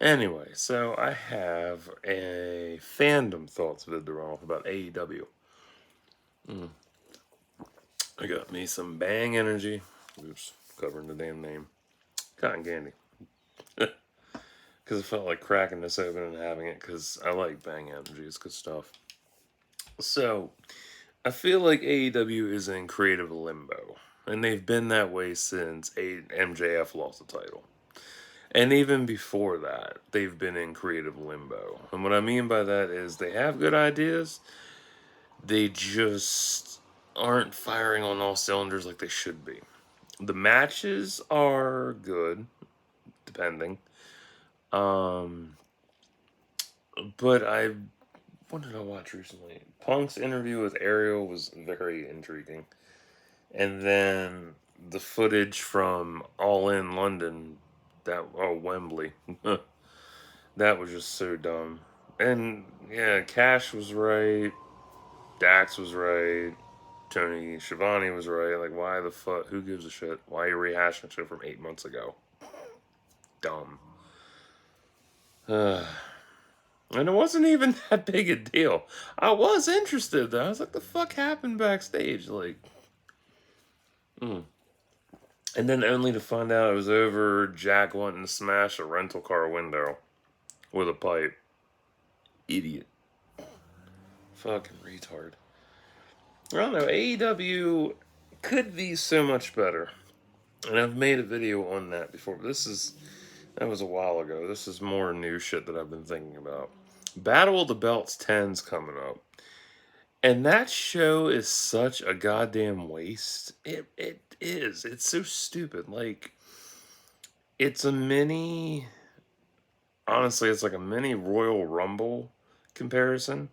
Anyway, so I have a fandom thoughts vid to run off about AEW. Mm. I got me some Bang Energy. Oops, covering the damn name. Cotton candy. Because I felt like cracking this open and having it because I like Bang Energy. It's good stuff. So, I feel like AEW is in creative limbo. And they've been that way since MJF lost the title. And even before that, they've been in creative limbo. And what I mean by that is they have good ideas, they just aren't firing on all cylinders like they should be. The matches are good, depending. Um, but what did I watch recently? Punk's interview with Ariel was very intriguing. And then the footage from All In London, Wembley, that was just so dumb. And yeah, Cash was right, Dax was right, Tony Schiavone was right. Like, why the fuck? Who gives a shit? Why are you rehashing shit from 8 months ago? Dumb. And it wasn't even that big a deal. I was interested though. I was like, the fuck happened backstage? Like, mm. And then only to find out it was over Jack wanting to smash a rental car window with a pipe. Idiot. Fucking retard. I don't know. AEW could be so much better. And I've made a video on that before. But that was a while ago. This is more new shit that I've been thinking about. Battle of the Belts 10's coming up. And that show is such a goddamn waste. It is. It's so stupid. Like, it's a mini. Honestly, it's like a mini Royal Rumble comparison,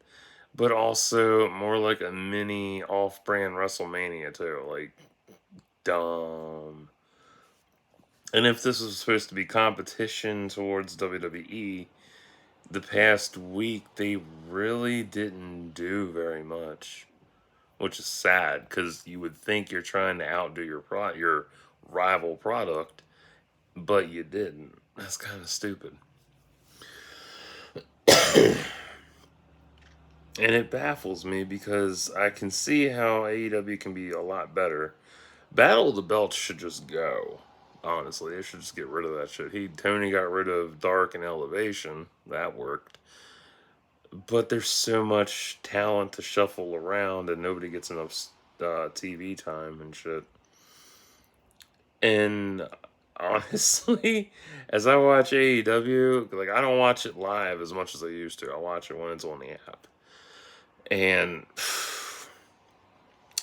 but also more like a mini off-brand WrestleMania too. Like, dumb. And if this was supposed to be competition towards WWE, the past week they really didn't do very much, which is sad because you would think you're trying to outdo your rival product, but you didn't. That's kind of stupid. And it baffles me because I can see how AEW can be a lot better. Battle of the Belts should just go. Honestly, they should just get rid of that shit. Tony got rid of Dark and Elevation. That worked. But there's so much talent to shuffle around, and nobody gets enough TV time and shit. And honestly, as I watch AEW, like I don't watch it live as much as I used to. I watch it when it's on the app, and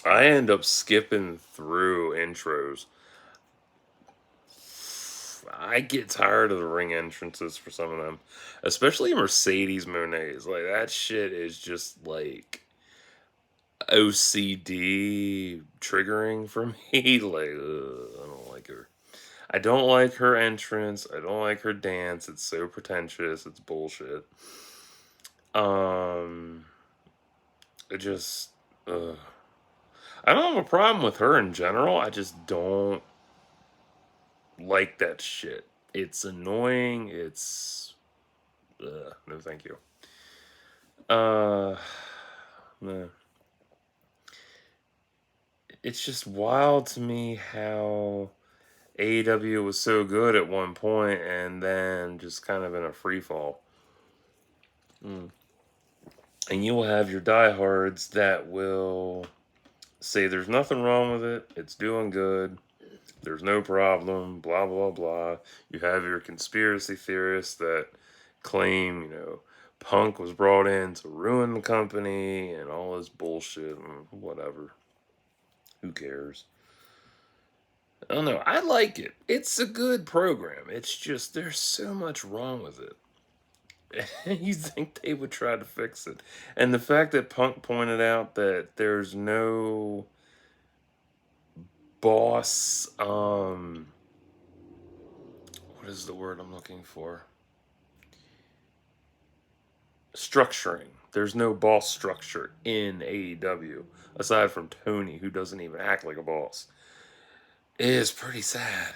I end up skipping through intros. I get tired of the ring entrances for some of them, especially Mercedes Moné's. Like that shit is just like OCD triggering for me. Like, I don't like her. I don't like her entrance. I don't like her dance. It's so pretentious. It's bullshit. Um, it just, I don't have a problem with her in general. I just don't like that shit. It's annoying. No, thank you. Uh, no. It's just wild to me how AEW was so good at one point and then just kind of in a free fall. Mm. And you will have your diehards that will say there's nothing wrong with it, it's doing good, there's no problem, blah, blah, blah. You have your conspiracy theorists that claim, Punk was brought in to ruin the company and all this bullshit and whatever. Who cares? I don't know. I like it. It's a good program. It's just there's so much wrong with it. You think they would try to fix it. And the fact that Punk pointed out that there's no boss what is the word I'm looking for? Structuring. There's no boss structure in AEW aside from Tony who doesn't even act like a boss. It is pretty sad.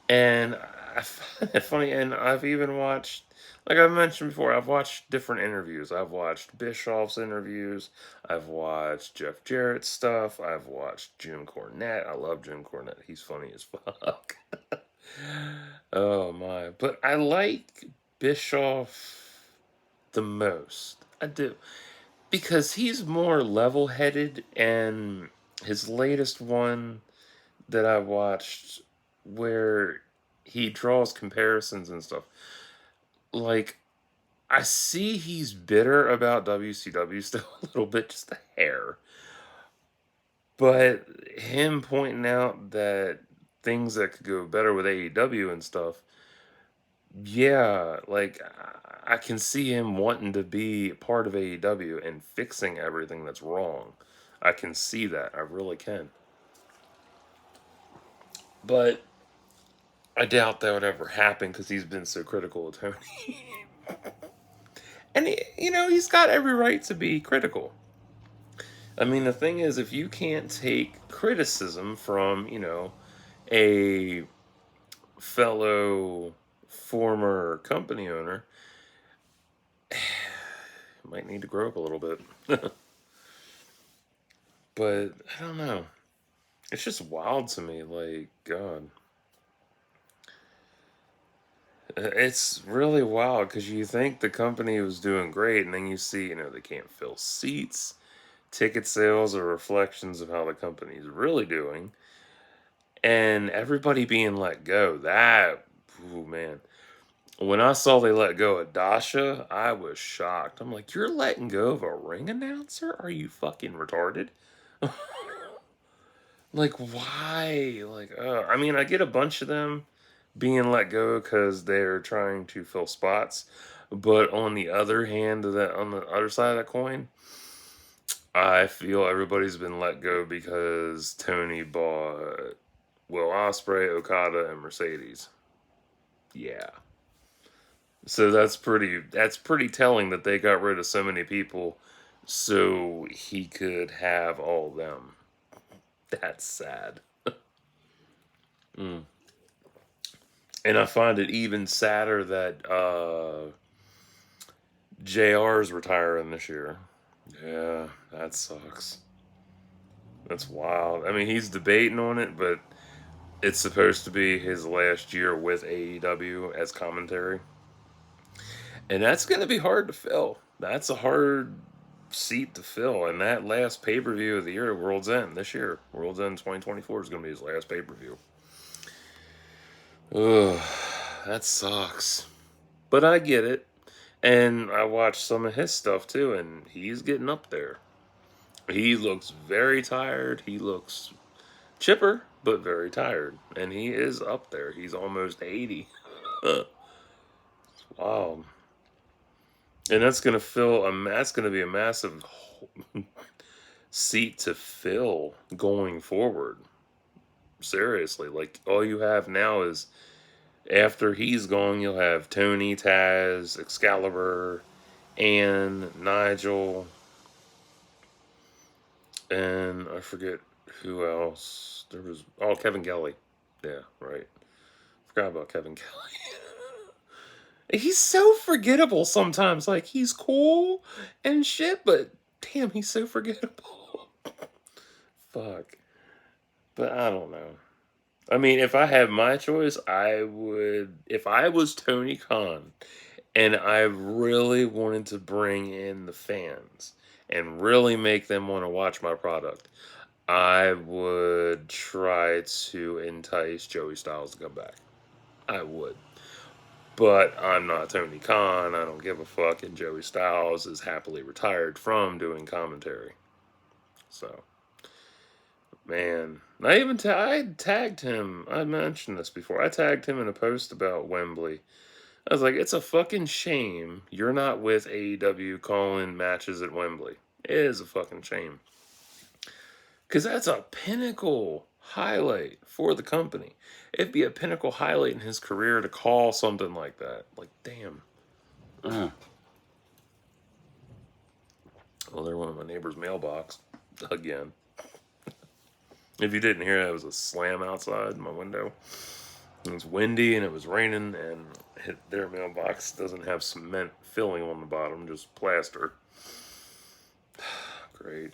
And I find it funny, and I've even watched, like I mentioned before, I've watched different interviews. I've watched Bischoff's interviews. I've watched Jeff Jarrett's stuff. I've watched Jim Cornette. I love Jim Cornette. He's funny as fuck. Oh my! But I like Bischoff the most. I do, because he's more level-headed, and his latest one that I watched, where he draws comparisons and stuff. Like, I see he's bitter about WCW still a little bit, just a hair. But him pointing out that things that could go better with AEW and stuff, yeah, like I can see him wanting to be part of AEW and fixing everything that's wrong. I can see that. I really can. But I doubt that would ever happen because he's been so critical of Tony. And, he's got every right to be critical. I mean, the thing is, if you can't take criticism from, a fellow former company owner, you might need to grow up a little bit. But, I don't know. It's just wild to me. Like, God. It's really wild because you think the company was doing great, and then you see, they can't fill seats. Ticket sales are reflections of how the company's really doing. And everybody being let go. That, ooh, man. When I saw they let go of Dasha, I was shocked. I'm like, you're letting go of a ring announcer? Are you fucking retarded? Like, why? Like, I mean, I get a bunch of them being let go because they're trying to fill spots. But on the other hand of that, on the other side of that coin, I feel everybody's been let go because Tony bought Will Ospreay, Okada, and Mercedes. Yeah. So that's pretty telling that they got rid of so many people so he could have all of them. That's sad. Mm. And I find it even sadder that JR is retiring this year. Yeah, that sucks. That's wild. I mean, he's debating on it, but it's supposed to be his last year with AEW as commentary. And that's going to be hard to fill. That's a hard seat to fill. And that last pay per view of the year, World's End, this year, World's End 2024 is going to be his last pay per view. Ugh, that sucks. But I get it. And I watched some of his stuff too, and he's getting up there. He looks very tired. He looks chipper, but very tired. And he is up there. He's almost 80. Wow. And that's gonna be a massive seat to fill going forward. Seriously, like all you have now is after he's gone, you'll have Tony, Taz, Excalibur, and Nigel, and I forget who else. There was Kevin Kelly. Yeah, right. Forgot about Kevin Kelly. He's so forgettable sometimes. Like he's cool and shit, but damn, he's so forgettable. Fuck. But I don't know. I mean, if I had my choice, I would. If I was Tony Khan and I really wanted to bring in the fans and really make them want to watch my product, I would try to entice Joey Styles to come back. I would. But I'm not Tony Khan. I don't give a fuck. And Joey Styles is happily retired from doing commentary. So. Man, I tagged him. I mentioned this before. I tagged him in a post about Wembley. I was like, it's a fucking shame you're not with AEW calling matches at Wembley. It is a fucking shame. Because that's a pinnacle highlight for the company. It'd be a pinnacle highlight in his career to call something like that. Like, damn. Well, they're one of my neighbor's mailbox. Again. If you didn't hear that, it was a slam outside my window. It's windy and it was raining, and their mailbox doesn't have cement filling on the bottom, just plaster. Great.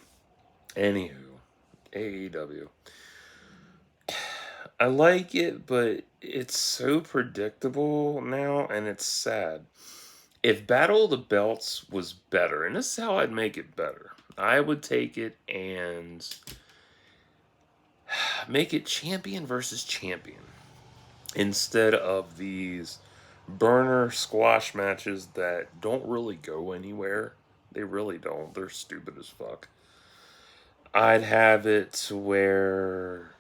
Anywho, AEW. I like it, but it's so predictable now, and it's sad. If Battle of the Belts was better, and this is how I'd make it better, I would take it and make it champion versus champion instead of these burner squash matches that don't really go anywhere. They really don't. They're stupid as fuck. I'd have it to where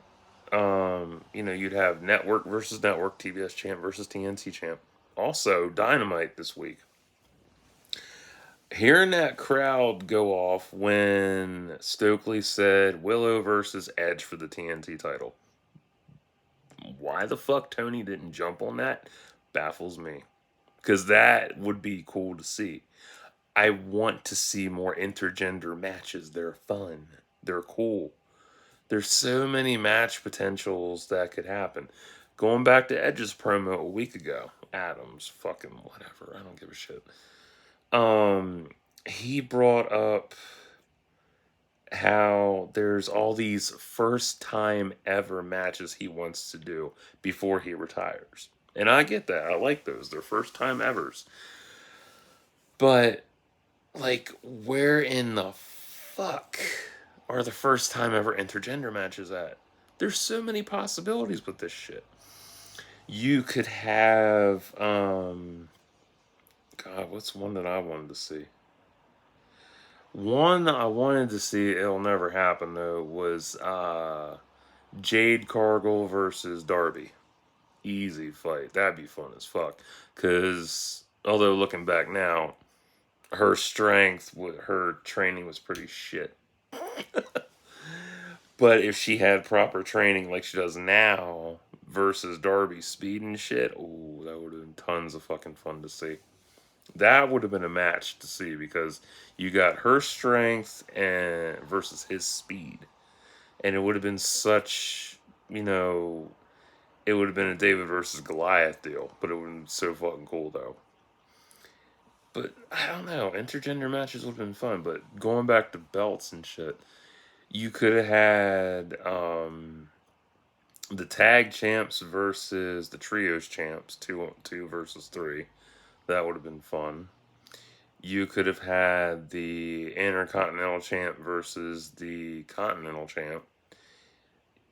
you'd have network versus network, TBS champ versus TNT champ. Also, Dynamite this week. Hearing that crowd go off when Stokely said Willow versus Edge for the TNT title. Why the fuck Tony didn't jump on that baffles me. Because that would be cool to see. I want to see more intergender matches. They're fun. They're cool. There's so many match potentials that could happen. Going back to Edge's promo a week ago, Adams, fucking whatever. I don't give a shit. He brought up how there's all these first time ever matches he wants to do before he retires. And I get that. I like those. They're first time evers. But, like, where in the fuck are the first time ever intergender matches at? There's so many possibilities with this shit. You could have, God, what's one that I wanted to see? One I wanted to see, it'll never happen though, was Jade Cargill versus Darby. Easy fight. That'd be fun as fuck. Because, although looking back now, her strength, her training was pretty shit. But if she had proper training like she does now versus Darby's speed and shit, oh, that would have been tons of fucking fun to see. That would have been a match to see because you got her strength and versus his speed. And it would have been such, it would have been a David versus Goliath deal, but it would have been so fucking cool though. But I don't know, intergender matches would have been fun, but going back to belts and shit, you could have had the tag champs versus the trios champs, two versus three. That would have been fun. You could have had the Intercontinental Champ versus the Continental Champ.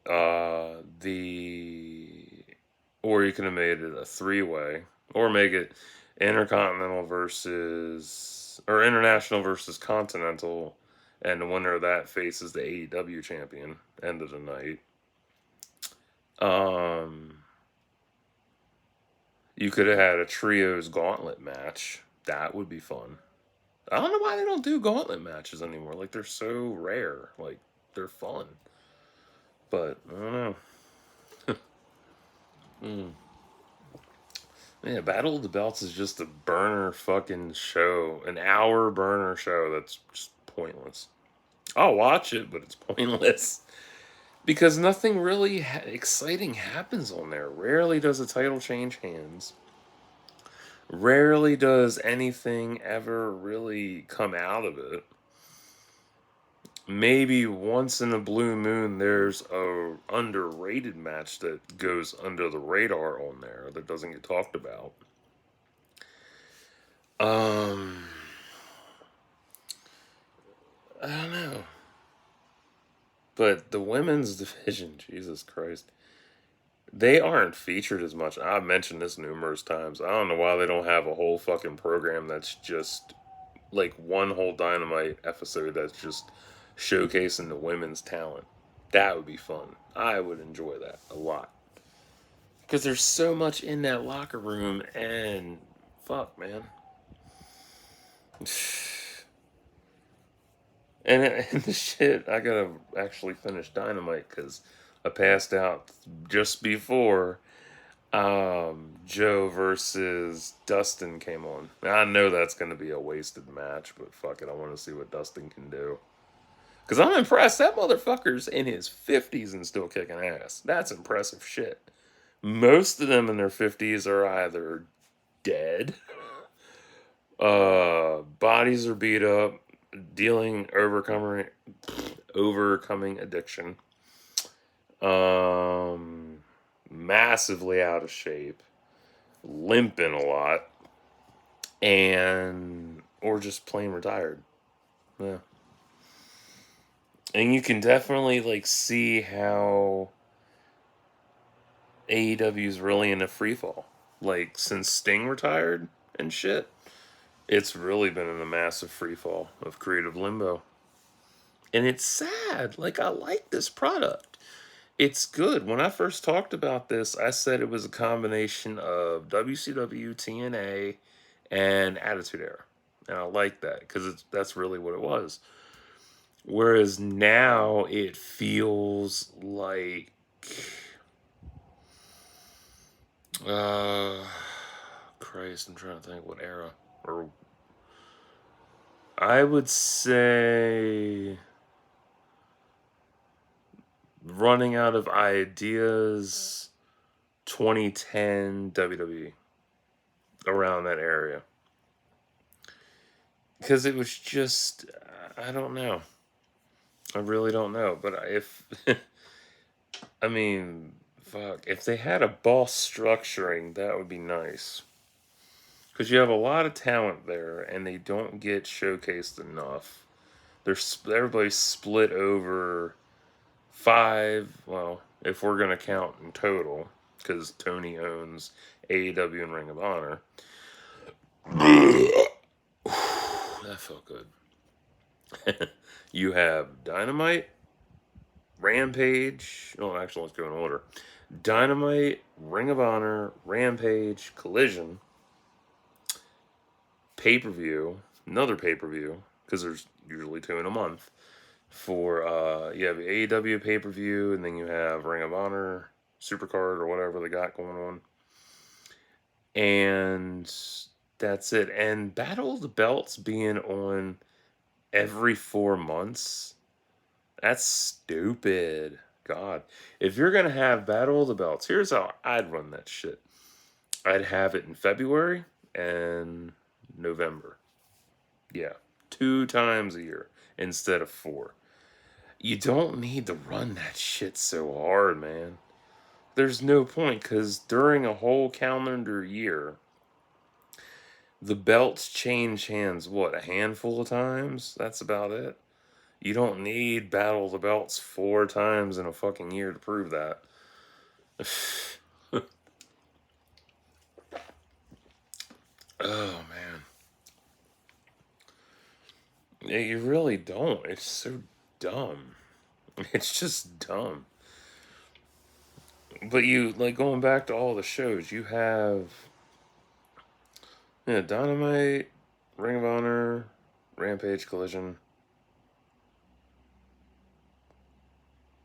Or you could have made it a three-way, or make it Intercontinental versus, or International versus Continental, and the winner of that faces the AEW champion. End of the night. You could have had a trios gauntlet match. That would be fun. I don't know why they don't do gauntlet matches anymore. Like, they're so rare. Like, they're fun. But, I don't know. Yeah, Battle of the Belts is just a burner fucking show. An hour burner show that's just pointless. I'll watch it, but it's pointless. Because nothing really exciting happens on there. Rarely does a title change hands. Rarely does anything ever really come out of it. Maybe once in a blue moon there's a underrated match that goes under the radar on there that doesn't get talked about. I don't know. But the women's division, Jesus Christ, they aren't featured as much. I've mentioned this numerous times. I don't know why they don't have a whole fucking program that's just like one whole Dynamite episode that's just showcasing the women's talent. That would be fun. I would enjoy that a lot. Because there's so much in that locker room, and fuck, man. And the shit, I gotta actually finish Dynamite because I passed out just before Joe versus Dustin came on. I know that's gonna be a wasted match, but fuck it, I want to see what Dustin can do. Because I'm impressed. That motherfucker's in his 50s and still kicking ass. That's impressive shit. Most of them in their 50s are either dead, bodies are beat up, overcoming addiction, um, massively out of shape, limping a lot, and or just plain retired. Yeah. And you can definitely like see how AEW is really in a free fall. Like since Sting retired and shit, it's really been in a massive free fall of creative limbo. And it's sad. Like I like this product. It's good. When I first talked about this, I said it was a combination of WCW, TNA, and Attitude Era. And I like that because that's really what it was. Whereas now it feels like uh Christ, I'm trying to think what era. Or I would say running out of ideas 2010 WWE around that area. Because it was just I don't know. I really don't know. But if I mean, fuck, if they had a boss structuring, that would be nice. Because you have a lot of talent there, and they don't get showcased enough. Everybody's split over five. Well, if we're gonna count in total, because Tony owns AEW and Ring of Honor. That felt good. You have Dynamite, Rampage. Oh, actually, let's go in order. Dynamite, Ring of Honor, Rampage, Collision, pay-per-view, another pay-per-view, because there's usually two in a month. For you have AEW pay-per-view, and then you have Ring of Honor, Supercard, or whatever they got going on. And that's it. And Battle of the Belts being on every 4 months, that's stupid. God. If you're going to have Battle of the Belts, here's how I'd run that shit. I'd have it in February and November. Yeah. 2 times a year instead of 4. You don't need to run that shit so hard, man. There's no point because during a whole calendar year, the belts change hands, what, a handful of times? That's about it. You don't need Battle of the Belts 4 times in a fucking year to prove that. Oh, man. Yeah, you really don't. It's so dumb. It's just dumb. But you, like, going back to all the shows, you have, yeah, Dynamite, Ring of Honor, Rampage, Collision,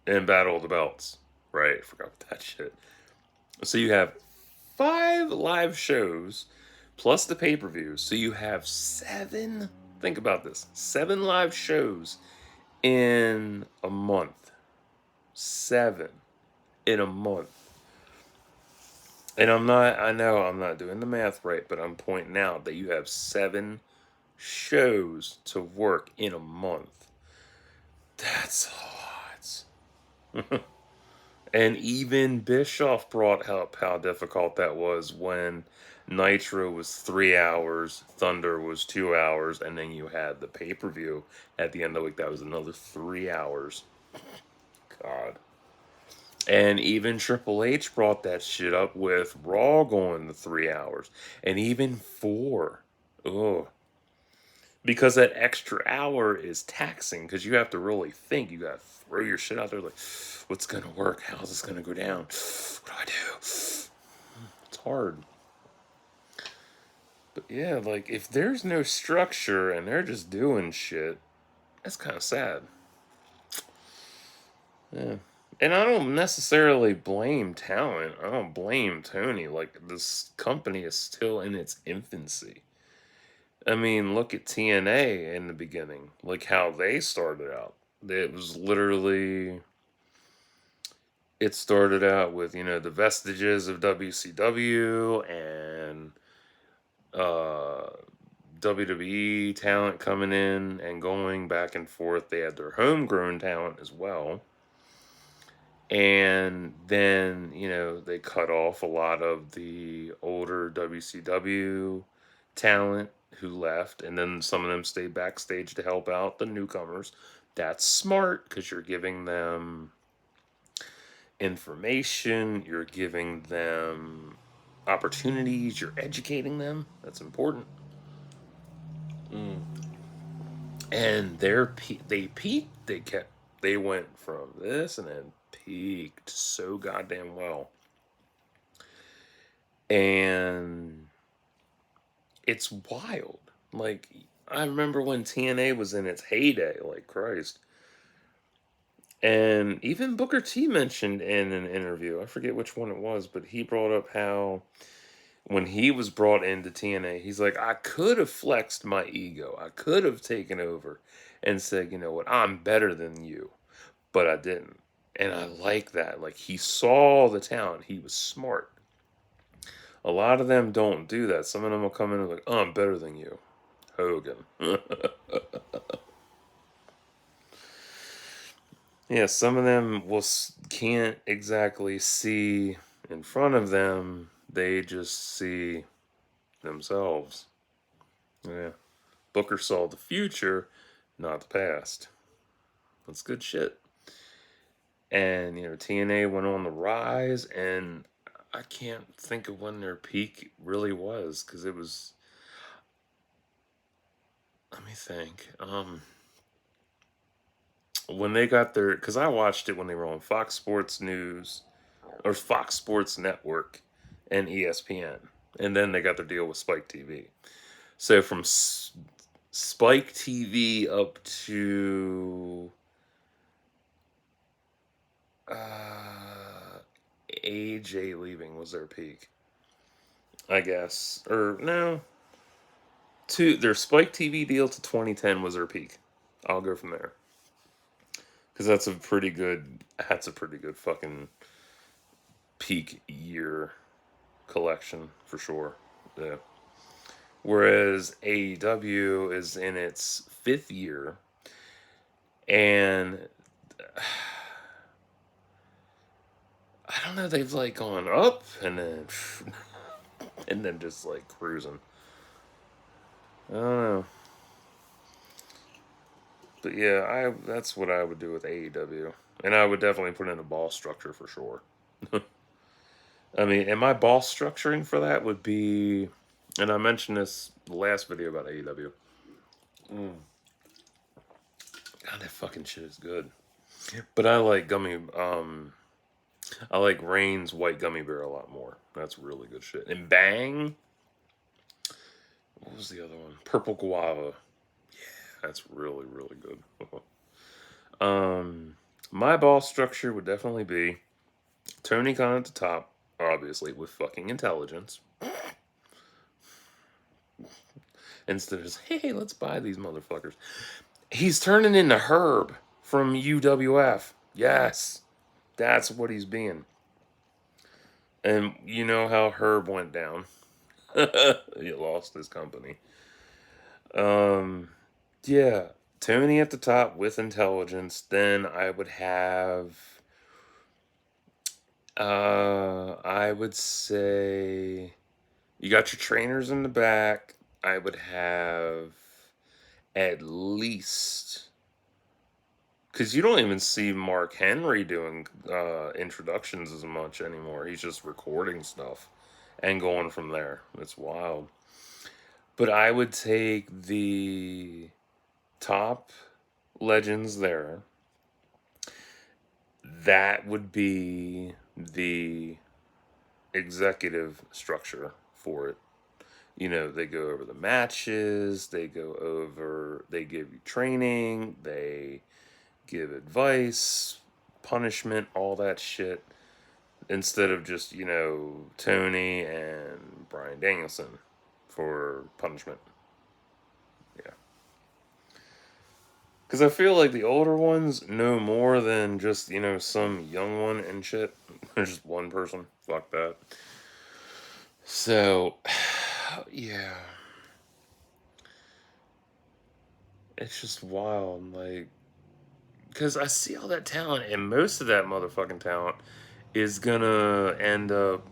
and Battle of the Belts. Right, I forgot about that shit. So you have 5 live shows plus the pay-per-view. So you have 7, think about this, 7 live shows in a month. 7 in a month. And I know I'm not doing the math right, but I'm pointing out that you have 7 shows to work in a month. That's a lot. And even Bischoff brought up how difficult that was when Nitro was 3 hours, Thunder was 2 hours, and then you had the pay-per-view at the end of the week. That was another 3 hours. God. And even Triple H brought that shit up with Raw going to 3 hours. And even 4. Ugh. Because that extra hour is taxing because you have to really think. You got to throw your shit out there like, what's going to work? How's this going to go down? What do I do? It's hard. But yeah, like if there's no structure and they're just doing shit, that's kind of sad. Yeah. And I don't necessarily blame talent. I don't blame Tony. Like, this company is still in its infancy. I mean, look at TNA in the beginning. Like, how they started out. It was literally it started out with, the vestiges of WCW and uh, WWE talent coming in and going back and forth. They had their homegrown talent as well. And then, they cut off a lot of the older WCW talent who left, and then some of them stayed backstage to help out the newcomers. That's smart because you're giving them information, you're giving them opportunities, you're educating them. That's important. Mm. And they peaked. They went from this and then peaked so goddamn well. And it's wild. Like, I remember when TNA was in its heyday, like Christ. And even Booker T mentioned in an interview, I forget which one it was, but he brought up how when he was brought into TNA, he's like, I could have flexed my ego. I could have taken over and said, you know what, I'm better than you. But I didn't. And I like that. Like, he saw the talent. He was smart. A lot of them don't do that. Some of them will come in and like, oh, I'm better than you. Hogan. Yeah, some of them can't exactly see in front of them. They just see themselves. Yeah. Booker saw the future, not the past. That's good shit. And, TNA went on the rise, and I can't think of when their peak really was, because it was, let me think. When they got their, because I watched it when they were on Fox Sports News, or Fox Sports Network, and ESPN. And then they got their deal with Spike TV. So from Spike TV up to AJ leaving was their peak, I guess. Or no, their Spike TV deal to 2010 was their peak. I'll go from there because that's a pretty good fucking peak year collection for sure. Yeah. Whereas AEW is in its fifth year, and I don't know, they've like gone up and then and then just like cruising. I don't know. But yeah, I that's what I would do with AEW. And I would definitely put in a ball structure for sure. I mean, and my ball structuring for that would be, and I mentioned this the last video about AEW. Mm. God, that fucking shit is good. But I like Rain's white gummy bear a lot more. That's really good shit. And Bang, what was the other one? Purple guava. That's really, really good. My ball structure would definitely be Tony Khan at the top, obviously, with fucking intelligence. Instead of just, hey, let's buy these motherfuckers. He's turning into Herb from UWF. Yes, that's what he's being. And you know how Herb went down. He lost his company. Um, yeah, Tony at the top with intelligence. Then I would have, I would say, you got your trainers in the back. I would have at least, because you don't even see Mark Henry doing introductions as much anymore. He's just recording stuff and going from there. It's wild. But I would take the top legends there. That would be the executive structure for it. They go over the matches, they give you training, they give advice, punishment, all that shit. Instead of just, Tony and Bryan Danielson for punishment. Yeah. Because I feel like the older ones know more than just, some young one and shit. There's just one person. Fuck that. So, yeah. It's just wild. Like, because I see all that talent, and most of that motherfucking talent is gonna end up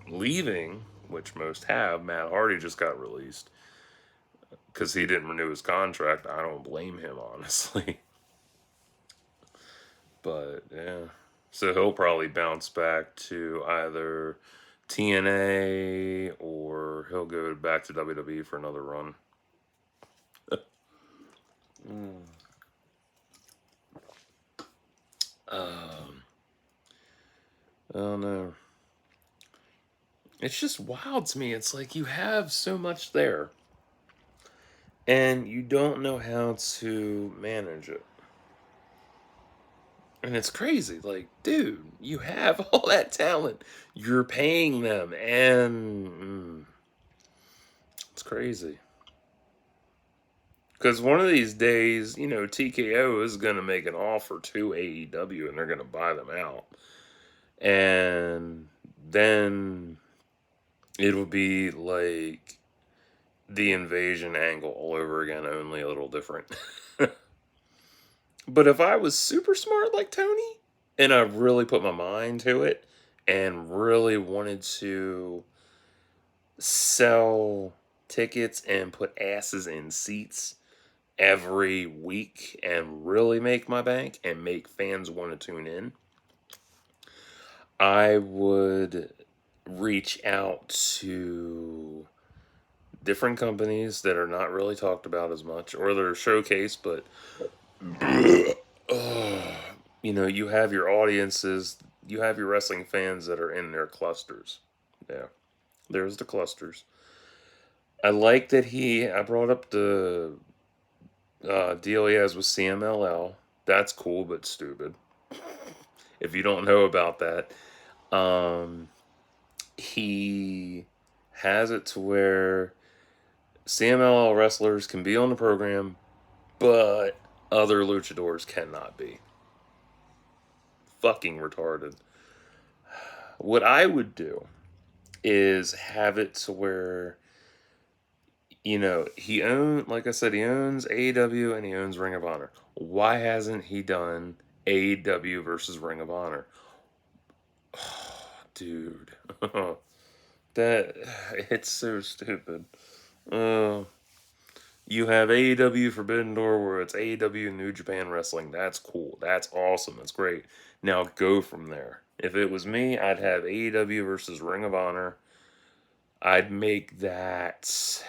leaving, which most have. Matt Hardy just got released because he didn't renew his contract. I don't blame him, honestly. But yeah, so he'll probably bounce back to either TNA or he'll go back to WWE for another run. Mm. Um, I don't know. It's just wild to me. It's like you have so much there, and you don't know how to manage it. And it's crazy. Like, dude, you have all that talent. You're paying them, and it's crazy. Because one of these days, TKO is going to make an offer to AEW and they're going to buy them out. And then it'll be like the invasion angle all over again, only a little different. But if I was super smart like Tony and I really put my mind to it and really wanted to sell tickets and put asses in seats every week and really make my bank and make fans want to tune in, I would reach out to different companies that are not really talked about as much or they're showcased, but you have your audiences, you have your wrestling fans that are in their clusters. Yeah, there's the clusters. I like that I brought up the deal he has with CMLL. That's cool but stupid. If you don't know about that, um, he has it to where CMLL wrestlers can be on the program, but other luchadors cannot be. Fucking retarded. What I would do is have it to where like I said, he owns AEW and he owns Ring of Honor. Why hasn't he done AEW versus Ring of Honor? Dude, that it's so stupid. Uh, you have AEW Forbidden Door where it's AEW New Japan Wrestling. That's cool. That's awesome. That's great. Now go from there. If it was me, I'd have AEW versus Ring of Honor. I'd make that.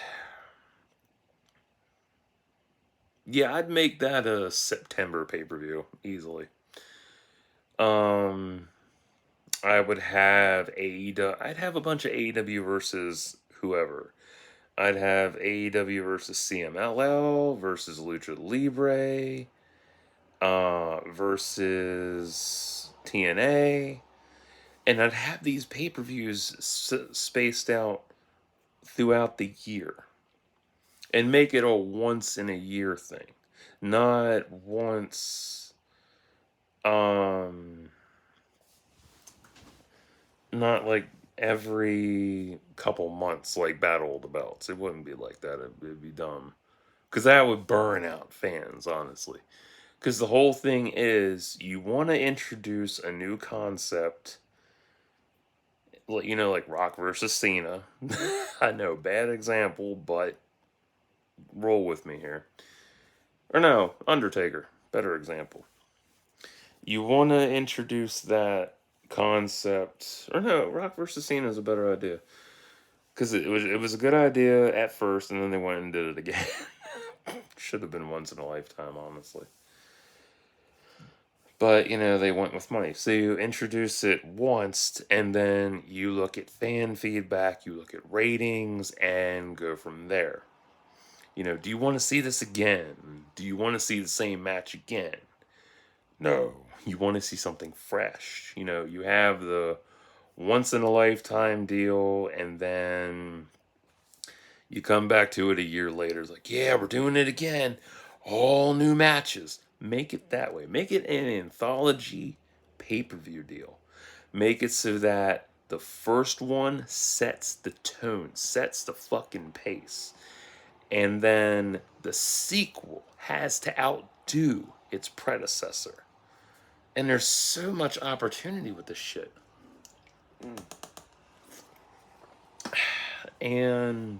Yeah, I'd make that a September pay per view easily. Um, I would have AEW. I'd have a bunch of AEW versus whoever. I'd have AEW versus CMLL versus Lucha Libre versus TNA. And I'd have these pay per views spaced out throughout the year and make it a once in a year thing, not once, um, not like every couple months, like Battle of the Belts. It wouldn't be like that. It'd be dumb. Because that would burn out fans, honestly. Because the whole thing is you want to introduce a new concept, like Rock versus Cena. I know, bad example, but roll with me here. Or no, Undertaker, better example. You want to introduce that concept, or no, Rock versus Cena is a better idea because it was a good idea at first, and then they went and did it again. Should have been once in a lifetime, honestly. But they went with money, so you introduce it once, and then you look at fan feedback, you look at ratings, and go from there. Do you want to see this again? Do you want to see the same match again? No, you want to see something fresh. You have the once in a lifetime deal, and then you come back to it a year later. It's like, yeah, we're doing it again. All new matches. Make it that way. Make it an anthology pay-per-view deal. Make it so that the first one sets the tone, sets the fucking pace. And then the sequel has to outdo its predecessor. And there's so much opportunity with this shit. And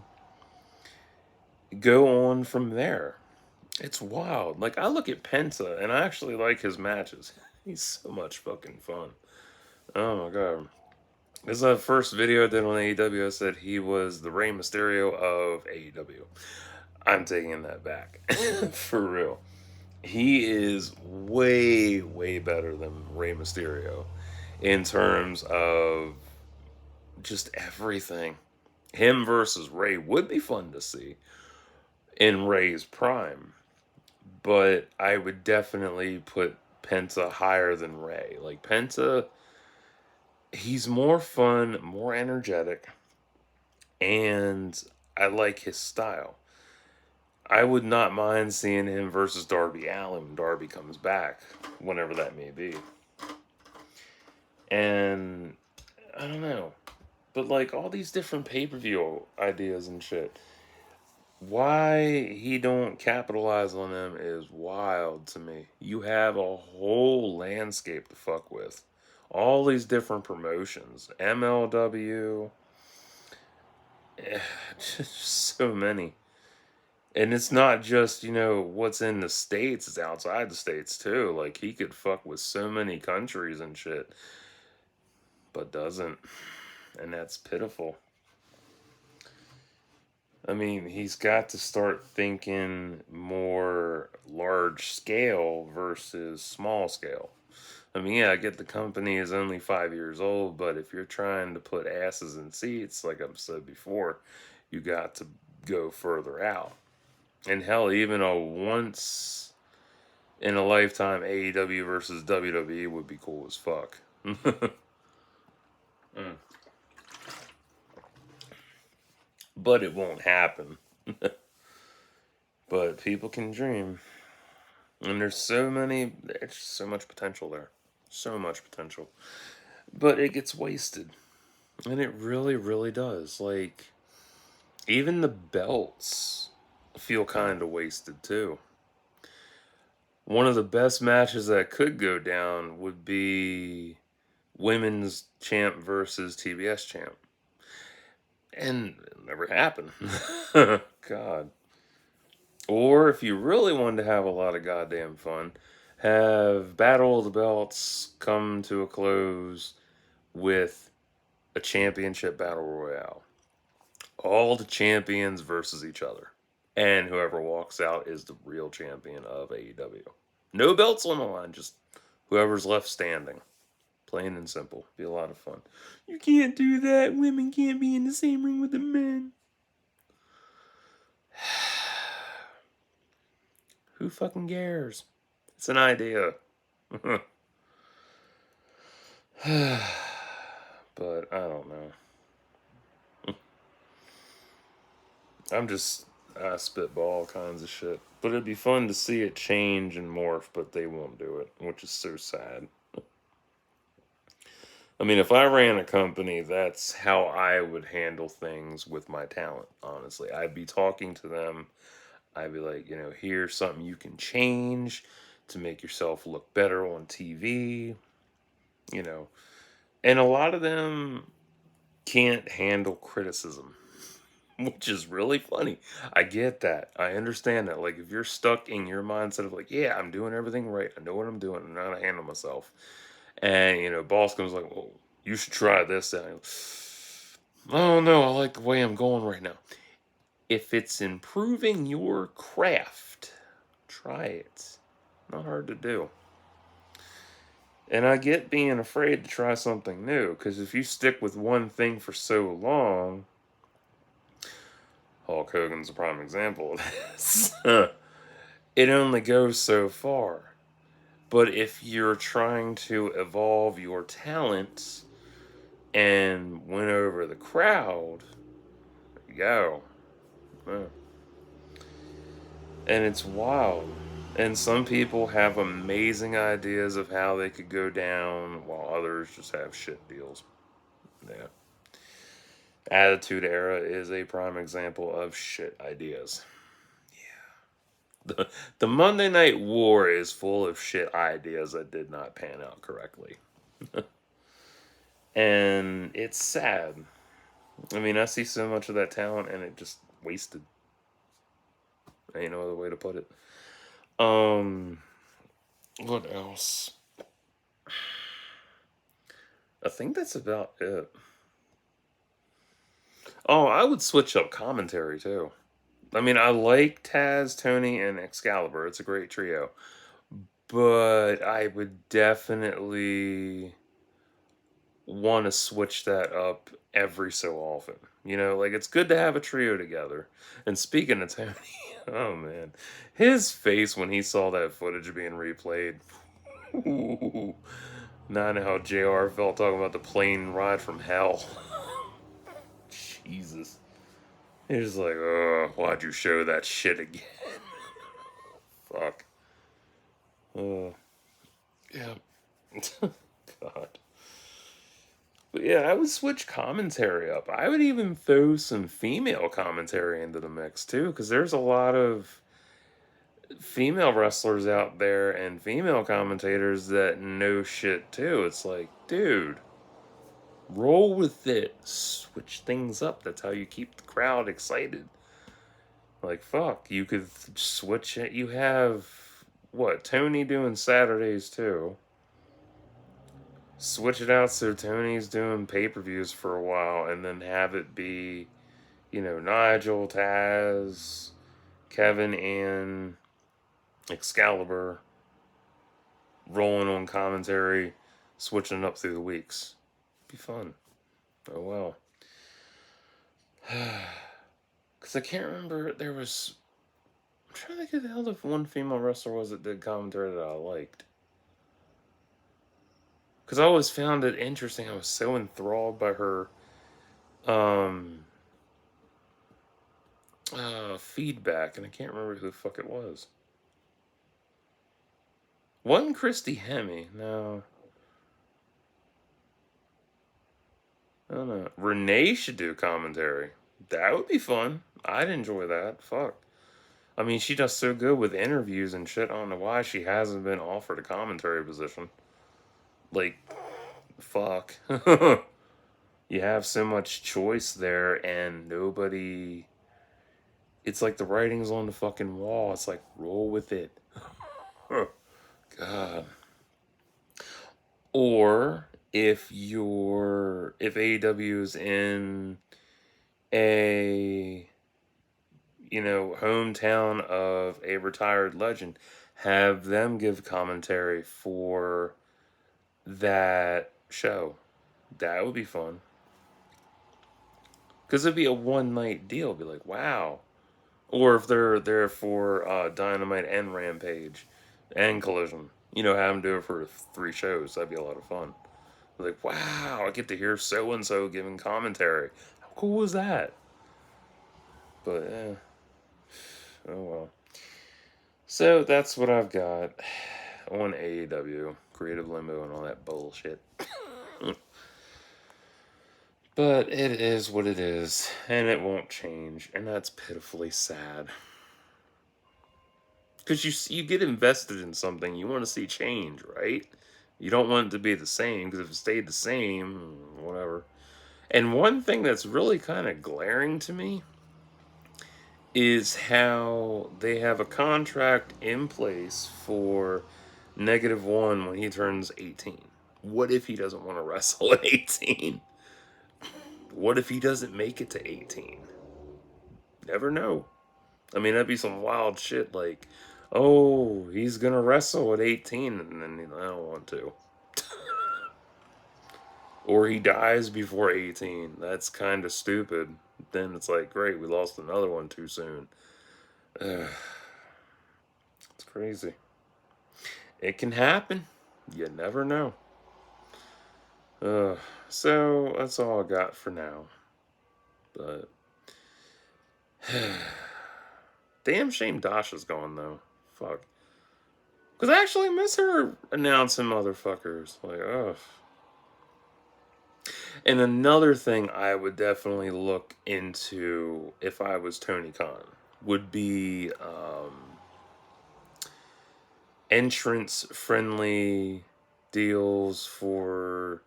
go on from there. It's wild. Like, I look at Penta, and I actually like his matches. He's so much fucking fun. Oh my god. This is the first video I did on AEW. I said he was the Rey Mysterio of AEW. I'm taking that back. For real. He is way, way better than Rey Mysterio in terms of just everything. Him versus Rey would be fun to see in Rey's prime, but I would definitely put Penta higher than Rey. Like, Penta, he's more fun, more energetic, and I like his style. I would not mind seeing him versus Darby Allin when Darby comes back, whenever that may be. And I don't know. But like all these different pay-per-view ideas and shit. Why he don't capitalize on them is wild to me. You have a whole landscape to fuck with. All these different promotions. MLW. Just so many. And it's not just, what's in the States, it's outside the States too. Like, he could fuck with so many countries and shit, but doesn't. And that's pitiful. I mean, he's got to start thinking more large scale versus small scale. I mean, yeah, I get the company is only 5 years old, but if you're trying to put asses in seats, like I've said before, you got to go further out. And hell, even a once in a lifetime AEW versus WWE would be cool as fuck. Mm. But it won't happen. But people can dream. And there's so much potential there. So much potential. But it gets wasted. And it really, really does. Like, even the belts feel kind of wasted too. One of the best matches that could go down would be women's champ versus TBS champ. And it never happened. God. Or if you really wanted to have a lot of goddamn fun, have Battle of the Belts come to a close with a championship battle royale. All the champions versus each other. And whoever walks out is the real champion of AEW. No belts on the line, just whoever's left standing. Plain and simple. Be a lot of fun. You can't do that. Women can't be in the same ring with the men. Who fucking cares? It's an idea. But I don't know. I spitball all kinds of shit. But it'd be fun to see it change and morph, but they won't do it, which is so sad. I mean, if I ran a company, that's how I would handle things with my talent, honestly. I'd be talking to them. I'd be like, here's something you can change to make yourself look better on TV, you know. And a lot of them can't handle criticism, which is really funny. I get that. I understand that. Like, if you're stuck in your mindset of like, yeah, I'm doing everything right. I know what I'm doing. I know how to handle myself. And, boss comes like, well, you should try this. And I don't know. I like the way I'm going right now. If it's improving your craft, try it. Not hard to do. And I get being afraid to try something new, because if you stick with one thing for so long, Hulk Hogan's a prime example of this, it only goes so far. But if you're trying to evolve your talents and win over the crowd, there you go. And it's wild. And some people have amazing ideas of how they could go down, while others just have shit deals. Yeah. Attitude Era is a prime example of shit ideas. The Monday Night War is full of shit ideas that did not pan out correctly. And it's sad. I mean, I see so much of that talent and it just wasted. Ain't no other way to put it. What else? I think that's about it. Oh, I would switch up commentary too. I mean, I like Taz, Tony, and Excalibur. It's a great trio. But I would definitely want to switch that up every so often. You know, like it's good to have a trio together. And speaking of Tony, oh man, his face when he saw that footage being replayed. Ooh, now I know how JR felt talking about the plane ride from hell. Jesus. He's like, oh, why'd you show that shit again? Fuck. Yeah. God. But yeah, I would switch commentary up. I would even throw some female commentary into the mix too, because there's a lot of female wrestlers out there and female commentators that know shit too. It's like, dude, roll with it. Switch things up. That's how you keep the crowd excited. Like, fuck, you could switch it. You have, what, Tony doing Saturdays too. Switch it out so Tony's doing pay-per-views for a while and then have it be, you know, Nigel, Taz, Kevin, and Excalibur rolling on commentary, switching it up through the weeks. Be fun. Oh well. Because I can't remember, there was... I'm trying to think who the hell the one female wrestler was that did commentary that I liked. Because I always found it interesting. I was so enthralled by her feedback, and I can't remember who the fuck it was. Wasn't Christy Hemme? No. I don't know. Renee should do commentary. That would be fun. I'd enjoy that. Fuck. I mean, she does so good with interviews and shit. I don't know why she hasn't been offered a commentary position. Like, fuck. You have so much choice there, and nobody... It's like the writing's on the fucking wall. It's like, roll with it. God. Or if AEW is in a, you know, hometown of a retired legend, have them give commentary for that show. That would be fun. Because it'd be a one night deal. It'd be like, wow. Or if they're there for Dynamite and Rampage and Collision, you know, have them do it for 3 shows. That'd be a lot of fun. Like, wow, I get to hear so and so giving commentary. How cool is that? But oh well. So that's what I've got on AEW, Creative Limbo, and all that bullshit. But it is what it is, and it won't change, and that's pitifully sad. Because you get invested in something, you want to see change, right? You don't want it to be the same, because if it stayed the same, whatever. And one thing that's really kind of glaring to me is how they have a contract in place for -1 when he turns 18. What if he doesn't want to wrestle at 18? What if he doesn't make it to 18? Never know. I mean, that'd be some wild shit like, oh, he's going to wrestle at 18 and then I don't want to. Or he dies before 18. That's kind of stupid. Then it's like, great, we lost another one too soon. It's crazy. It can happen. You never know. So that's all I got for now. But Damn shame Dasha's gone, though. Fuck. Because I actually miss her announcing motherfuckers. Like, ugh. And another thing I would definitely look into if I was Tony Khan would be entrance friendly deals for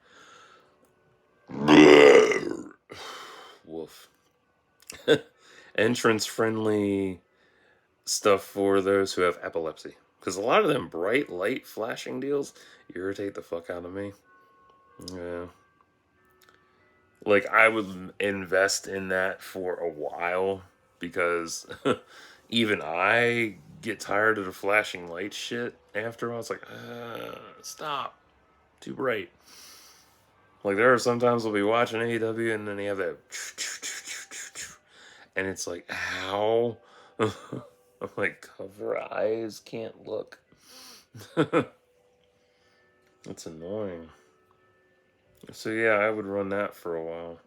woof entrance friendly stuff for those who have epilepsy, because a lot of them bright light flashing deals irritate the fuck out of me. Yeah, like I would invest in that for a while, because even I get tired of the flashing light shit after a while. It's like, stop, too bright. Like there are sometimes I'll be watching AEW and then they have that, and it's like, ow. I'm like, cover eyes, can't look. That's annoying. So yeah, I would run that for a while.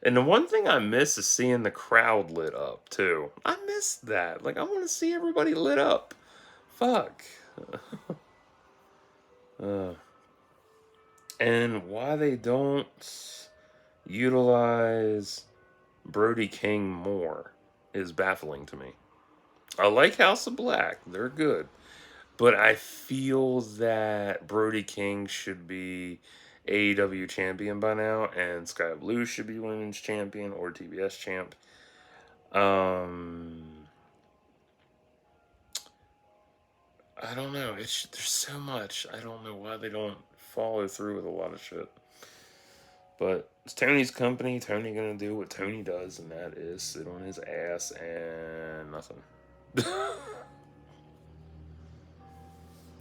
And the one thing I miss is seeing the crowd lit up too. I miss that. Like I want to see everybody lit up. Fuck. uh, and why they don't utilize Brody King more is baffling to me. I like House of Black. They're good. But I feel that Brody King should be AEW champion by now, and Sky Blue should be women's champion or TBS champ. I don't know. There's so much. I don't know why they don't follow through with a lot of shit. But it's Tony's company. Tony gonna do what Tony does, and that is sit on his ass and nothing.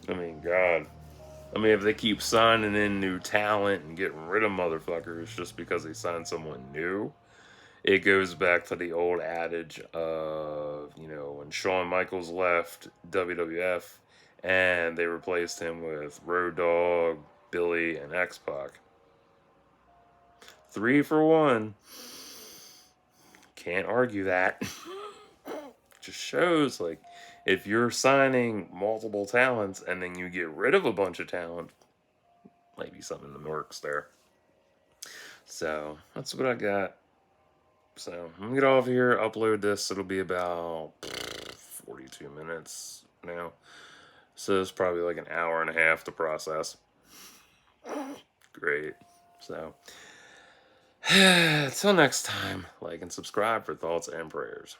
I mean, God. I mean, if they keep signing in new talent and getting rid of motherfuckers just because they signed someone new, it goes back to the old adage of, when Shawn Michaels left WWF and they replaced him with Road Dogg, Billy, and X-Pac. 3 for 1. Can't argue that. Just shows, like, if you're signing multiple talents and then you get rid of a bunch of talent, maybe something in the works there. So, that's what I got. So, I'm going to get off here, upload this. It'll be about 42 minutes now. So, it's probably like an hour and a half to process. Great. So, until next time, like and subscribe for thoughts and prayers.